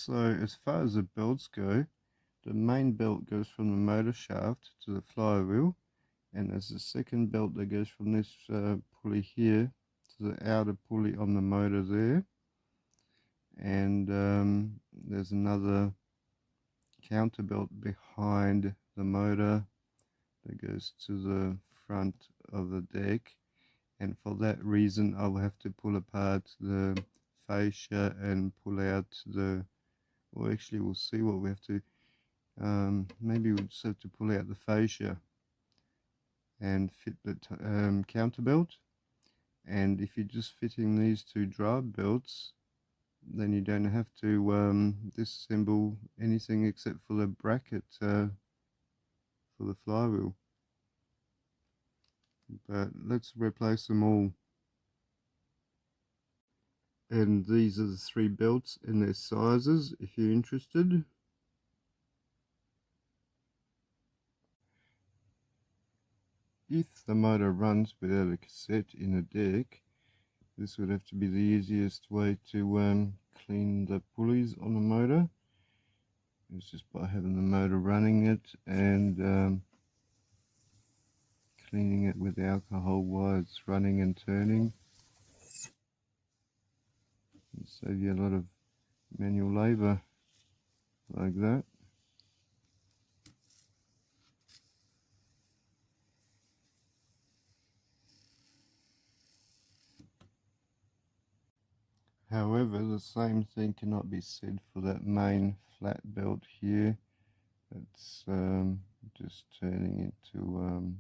So as far as the belts go, the main belt goes from the motor shaft to the flywheel, and there's a second belt that goes from this pulley here to the outer pulley on the motor there, and there's another counter belt behind the motor that goes to the front of the deck, and for that reason I'll have to pull apart the fascia and pull out the, well, actually we'll see what we have to, maybe we'll just have to pull out the fascia and fit the counter belt. And if you're just fitting these two drive belts, then you don't have to disassemble anything except for the bracket for the flywheel. But let's replace them all. And these are the three belts and their sizes if you're interested. If the motor runs without a cassette in a deck, this would have to be the easiest way to clean the pulleys on the motor. It's just by having the motor running it and cleaning it with alcohol while it's running and turning. It'll save you a lot of manual labour like that. However, the same thing cannot be said for that main flat belt here. It's just turning into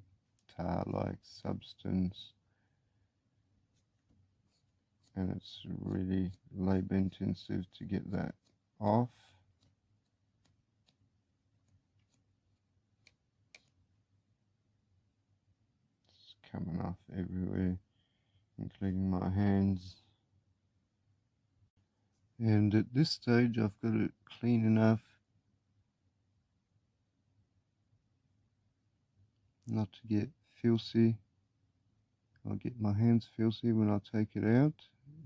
tar-like substance, and it's really labour intensive to get that off. It's coming off everywhere, including my hands. And at this stage I've got it clean enough not to get filthy. I'll get my hands filthy when I take it out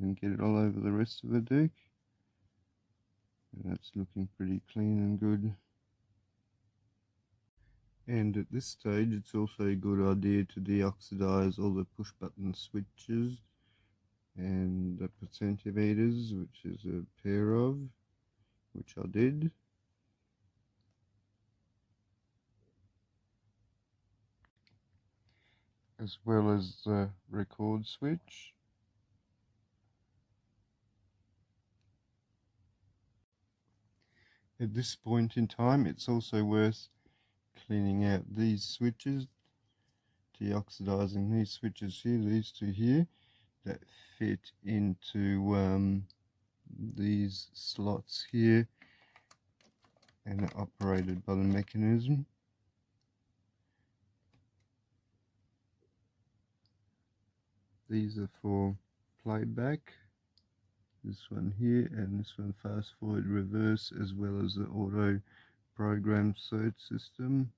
and get it all over the rest of the deck. And that's looking pretty clean and good. And at this stage it's also a good idea to deoxidize all the push button switches and the potentiometers, which is a pair of, which I did. As well as the record switch. At this point in time, it's also worth cleaning out these switches, deoxidizing these switches here, these two here, that fit into these slots here and are operated by the mechanism. These are for playback, this one here and this one fast forward reverse, as well as the auto program search system.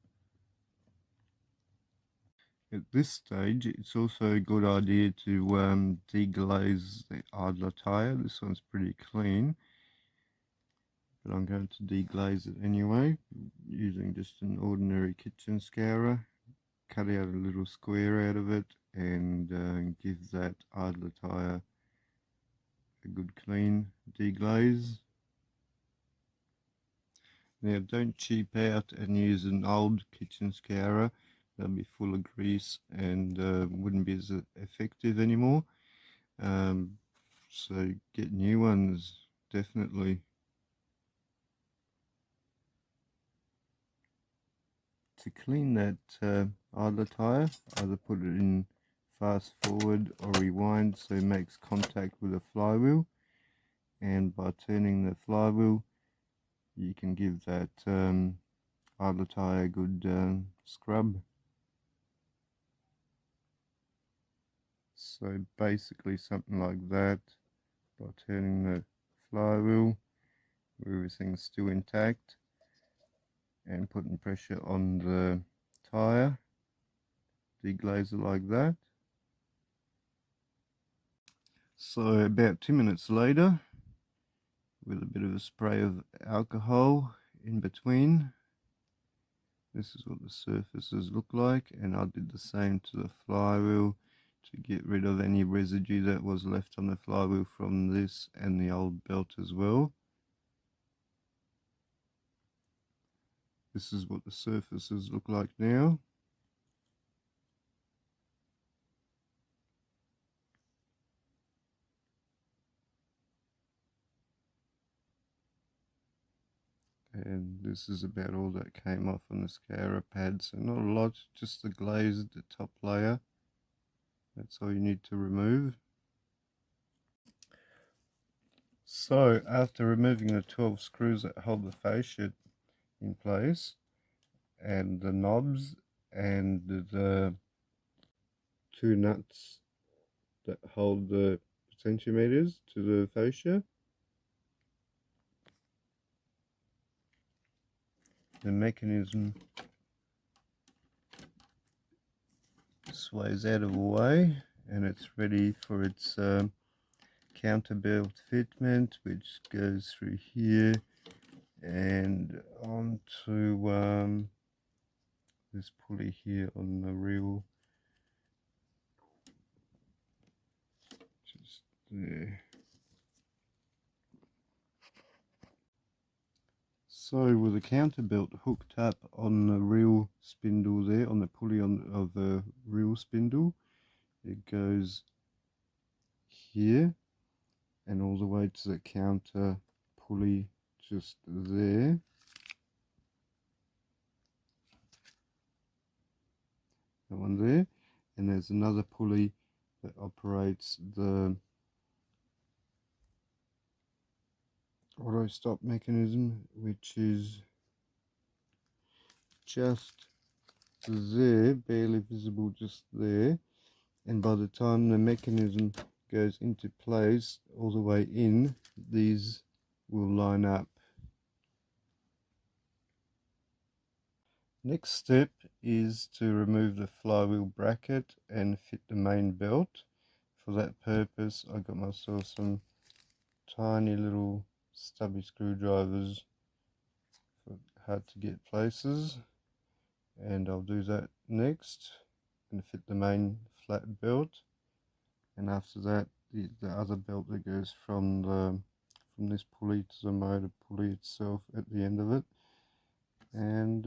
At this stage it's also a good idea to deglaze the idler tire. This one's pretty clean, but I'm going to deglaze it anyway using just an ordinary kitchen scourer. Cut out a little square out of it and give that idler tire a good clean deglaze. Now don't cheap out and use an old kitchen scourer. They'll be full of grease and wouldn't be as effective anymore. So get new ones, definitely. To clean that idler tire, either put it in fast forward or rewind so it makes contact with the flywheel, and by turning the flywheel you can give that idler tire a good scrub. So basically something like that, by turning the flywheel where everything's still intact and putting pressure on the tire, deglaze it like that. So about 2 minutes later, with a bit of a spray of alcohol in between. This is what the surfaces look like, and I did the same to the flywheel to get rid of any residue that was left on the flywheel from this and the old belt as well. This is what the surfaces look like now. And this is about all that came off on the scourer pad, so not a lot, just the glazed top layer. That's all you need to remove. So after removing the 12 screws that hold the fascia in place, and the knobs and the 2 nuts that hold the potentiometers to the fascia, the mechanism sways out of the way and it's ready for its counterbelt fitment, which goes through here and onto this pulley here on the reel, just there. So with the counterbelt hooked up on the reel spindle there, on the pulley of the reel spindle, it goes here and all the way to the counter pulley just there. That one there. And there's another pulley that operates the auto stop mechanism, which is just there, barely visible just there. And by the time the mechanism goes into place all the way in, these will line up. Next step is to remove the flywheel bracket and fit the main belt. For that purpose I got myself some tiny little stubby screwdrivers for hard to get places, and I'll do that next and fit the main flat belt, and after that the other belt that goes from this pulley to the motor pulley itself at the end of it. And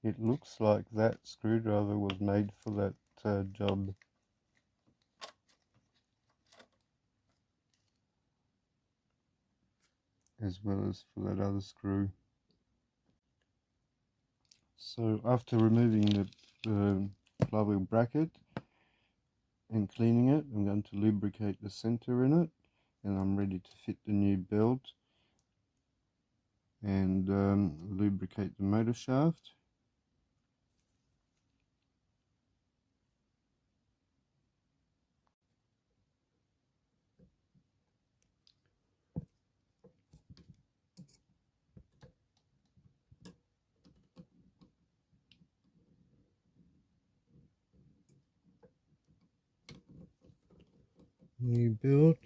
it looks like that screwdriver was made for that job. As well as for that other screw. So after removing the flywheel bracket and cleaning it, I'm going to lubricate the center in it, and I'm ready to fit the new belt and lubricate the motor shaft. New belt.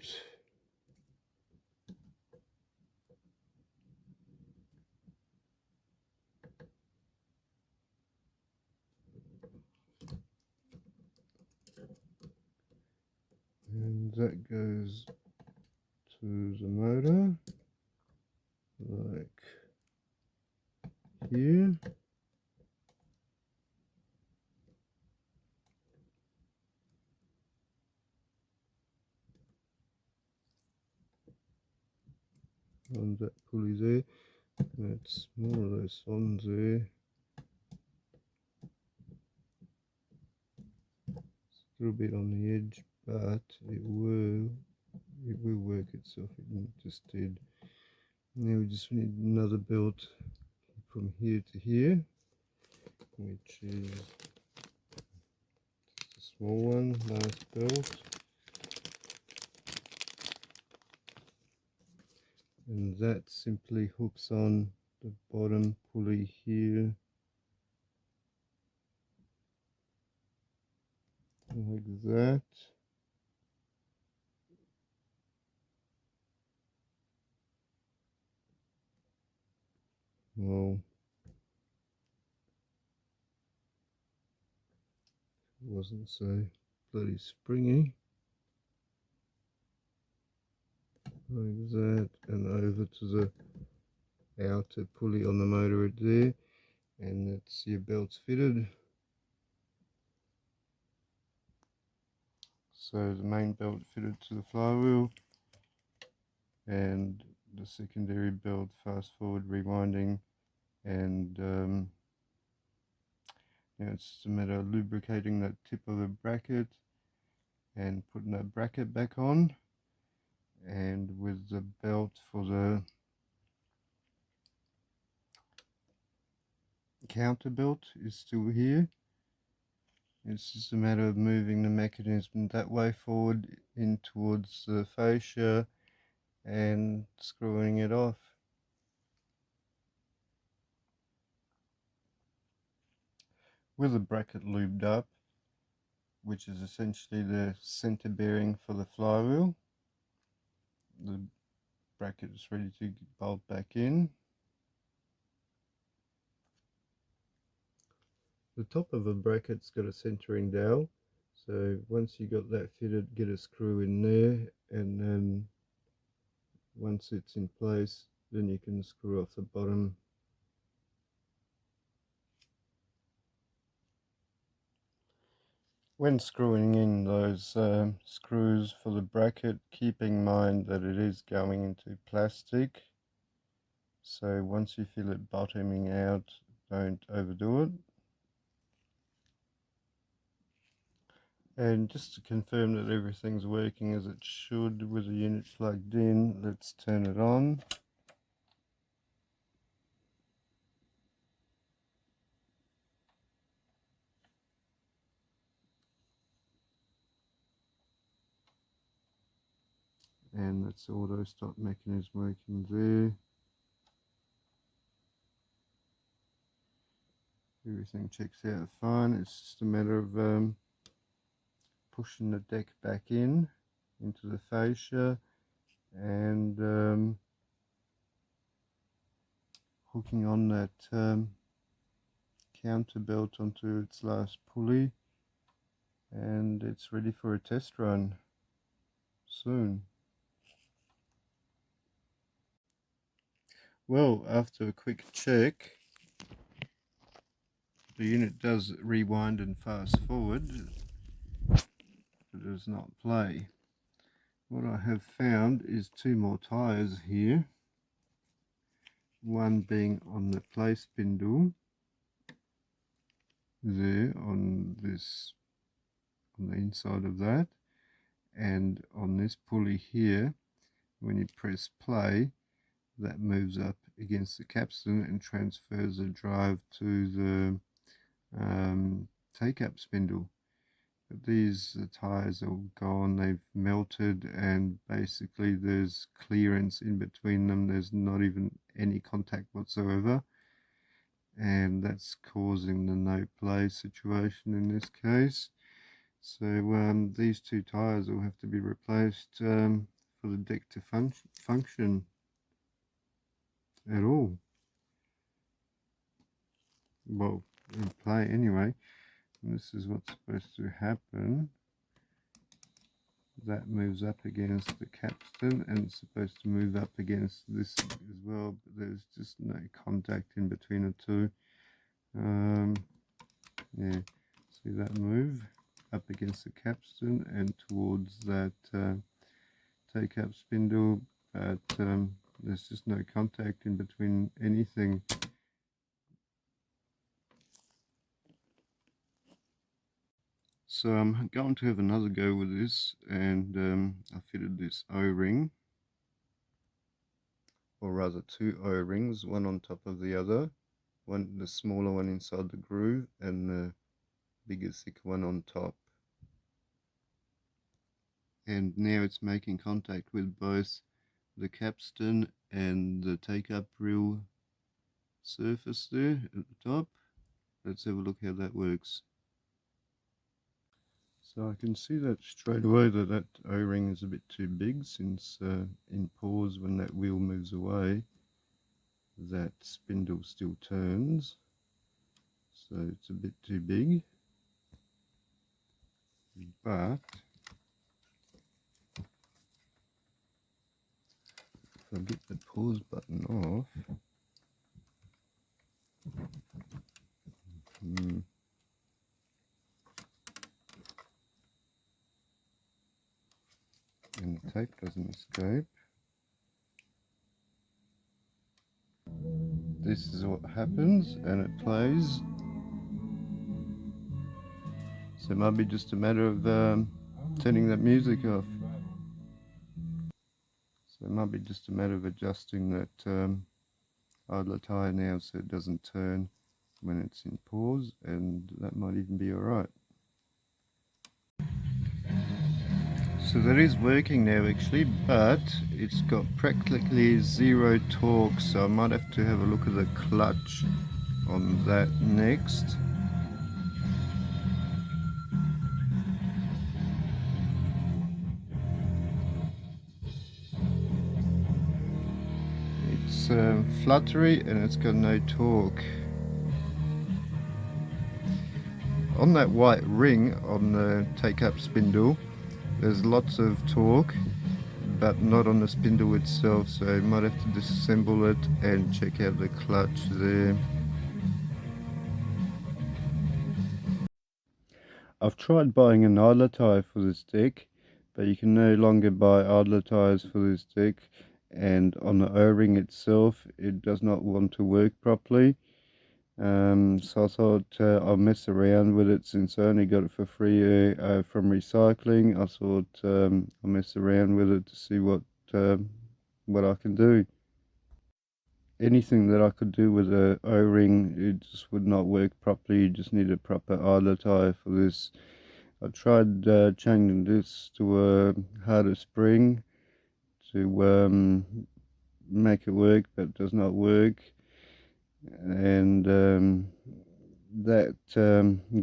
And that goes to the motor, like here. On that pulley there, that's more or less on there. A little bit on the edge, but it will work itself. It just did. Now we just need another belt from here to here, which is just a small one, last belt. And that simply hooks on the bottom pulley here, like that. Well, it wasn't so bloody springy. Like that, and over to the outer pulley on the motor right there, and that's your belts fitted. So the main belt fitted to the flywheel, and the secondary belt fast forward rewinding, and now it's just a matter of lubricating that tip of the bracket and putting that bracket back on, and with the belt for the counter belt is still here. It's just a matter of moving the mechanism that way forward in towards the fascia and screwing it off. With the bracket lubed up, which is essentially the center bearing for the flywheel, the bracket is ready to bolt back in. The top of the bracket's got a centering dowel, so once you got that fitted, get a screw in there, and then once it's in place, then you can screw off the bottom. When screwing in those screws for the bracket, keep in mind that it is going into plastic, so once you feel it bottoming out, don't overdo it. And just to confirm that everything's working as it should with the unit plugged in, let's turn it on. And that's the auto stop mechanism working there. Everything checks out fine. It's just a matter of pushing the deck back in into the fascia and hooking on that counter belt onto its last pulley, and it's ready for a test run soon. Well, after a quick check, the unit does rewind and fast forward, but it does not play. What I have found is two more tyres here, one being on the play spindle there on the inside of that, and on this pulley here. When you press play, that moves up against the capstan and transfers the drive to the take-up spindle. But these tyres are gone, they've melted, and basically there's clearance in between them. There's not even any contact whatsoever, and that's causing the no play situation in this case. So these two tyres will have to be replaced for the deck to function at all. Well, in play anyway. And this is what's supposed to happen. That moves up against the capstan, and it's supposed to move up against this as well, but there's just no contact in between the two. Yeah, see that move up against the capstan and towards that take-up spindle, but there's just no contact in between anything. So I'm going to have another go with this, and I fitted this O-ring, or rather two O-rings, one on top of the other, the smaller one inside the groove and the bigger thick one on top. And now it's making contact with both the capstan and the take-up reel surface there at the top. Let's have a look how that works. So I can see that straight away that O-ring is a bit too big, since in pause when that wheel moves away, that spindle still turns, so it's a bit too big, but if I get the pause button off, and the tape doesn't escape, this is what happens, and it plays. So it might be just a matter of turning that music off. So it might be just a matter of adjusting that idler tyre now so it doesn't turn when it's in pause, and that might even be alright. So that is working now actually, but it's got practically zero torque, so I might have to have a look at the clutch on that next. It's fluttery and it's got no torque. On that white ring on the take-up spindle, there's lots of torque, but not on the spindle itself, so you might have to disassemble it and check out the clutch there. I've tried buying an idler tyre for this deck, but you can no longer buy idler tyres for this deck, and on the O-ring itself it does not want to work properly. So I thought I'll mess around with it, since I only got it for free from recycling. I thought I'll mess around with it to see what I can do. Anything that I could do with a O-ring, it just would not work properly. You just need a proper idler tyre for this. I tried changing this to a harder spring to make it work, but it does not work. And that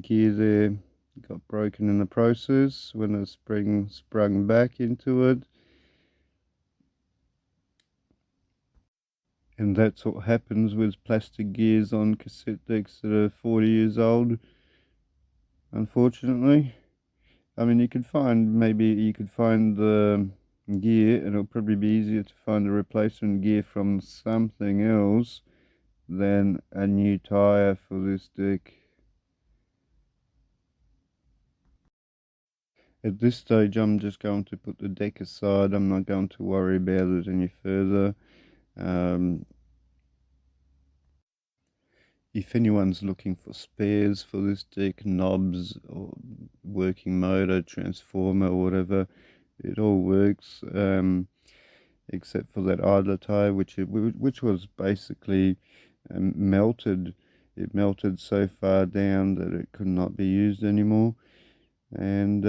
gear there got broken in the process when the spring sprung back into it. And that's what happens with plastic gears on cassette decks that are 40 years old, unfortunately. I mean, maybe you could find the gear, and it'll probably be easier to find a replacement gear from something else than a new tyre for this deck. At this stage, I'm just going to put the deck aside. I'm not going to worry about it any further. If anyone's looking for spares for this deck, knobs or working motor, transformer, or whatever, it all works, except for that idler tyre, which was basically melted. It melted so far down that it could not be used anymore. And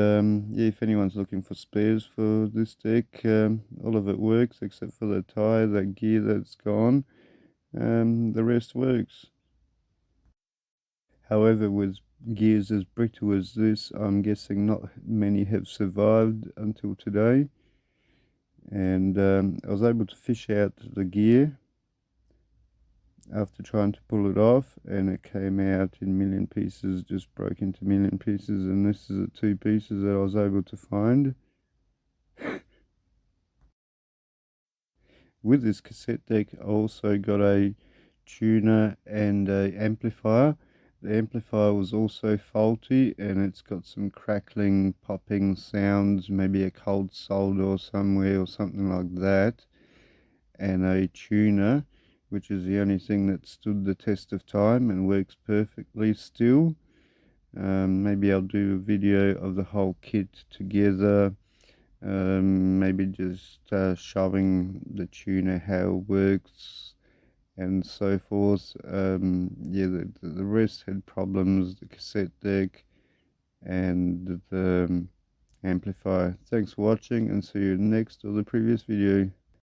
yeah, if anyone's looking for spares for this deck, all of it works except for the tyre, that gear that's gone. The rest works. However, with gears as brittle as this, I'm guessing not many have survived until today. And I was able to fish out the gear after trying to pull it off, and it came out in million pieces, just broke into million pieces, and this is the two pieces that I was able to find. With this cassette deck, I also got a tuner and a amplifier. The amplifier was also faulty, and it's got some crackling, popping sounds, maybe a cold solder somewhere or something like that. And a tuner, which is the only thing that stood the test of time and works perfectly still. Maybe I'll do a video of the whole kit together. Maybe just showing the tuner how it works and so forth. Yeah, the rest had problems, the cassette deck and the amplifier. Thanks for watching, and see you next or the previous video.